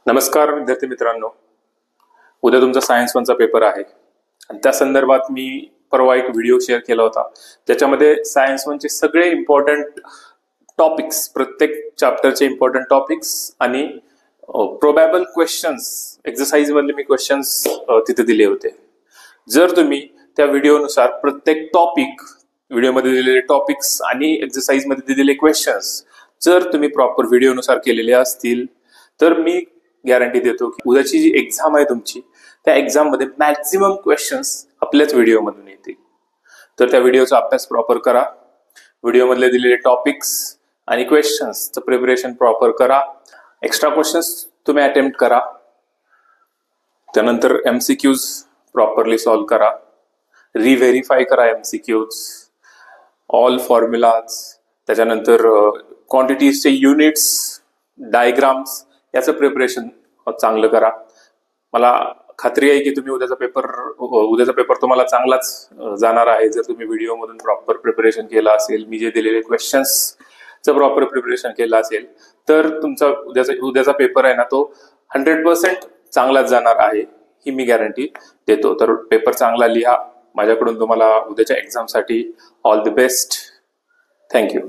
नमस्कार विद्यार्थी मित्रांनो, उद्या तुमचा सायन्स 1चा पेपर आहे आणि त्या संदर्भात मी परवा एक व्हिडिओ शेअर केला होता. त्याच्यामध्ये सायन्स 1चे सगळे इम्पॉर्टंट टॉपिक्स, प्रत्येक चॅप्टरचे इम्पॉर्टंट टॉपिक्स आणि प्रोबॅबल क्वेश्चन्स, एक्सरसाइज मधले मी क्वेश्चन्स तिथे दिले होते. जर तुम्ही त्या व्हिडिओनुसार प्रत्येक टॉपिक, व्हिडिओमध्ये दिलेले टॉपिक्स आणि एक्सरसाइज मध्ये दिलेले क्वेश्चन्स जर तुम्ही प्रॉपर व्हिडिओनुसार केलेले असतील तर मी गॅरंटी देतो की उद्याची जी एक्झाम आहे तुमची, त्या एक्झाम मध्ये मॅक्झिमम क्वेश्चन्स आपल्याच व्हिडिओमधून येतील. तर त्या व्हिडिओचा अभ्यास प्रॉपर करा, व्हिडिओमधले दिलेले टॉपिक्स आणि क्वेश्चन्सचं प्रिपरेशन प्रॉपर करा, एक्स्ट्रा क्वेश्चन्स तुम्ही अटेम्प्ट करा, त्यानंतर MCQs प्रॉपरली सॉल्व्ह करा, रिव्हेरीफाय करा MCQs, ऑल फॉर्म्युलाज, त्याच्यानंतर क्वांटिटीजचे युनिट्स, डायग्राम्स याचं प्रिपरेशन चांगलं करा. मला खात्री आहे की तुम्ही उद्याचा पेपर तुम्हाला चांगलाच जाणार आहे जर तुम्ही व्हिडिओमधून प्रॉपर प्रिपरेशन केलं असेल, मी जे दिलेले क्वेश्चन्सचं प्रॉपर प्रिपरेशन केलं असेल तर तुमचा उद्याचा पेपर आहे ना, तो 100% चांगलाच जाणार आहे, ही मी गॅरंटी देतो. तर पेपर चांगला लिहा. माझ्याकडून तुम्हाला उद्याच्या एक्झामसाठी ऑल द बेस्ट. थँक्यू.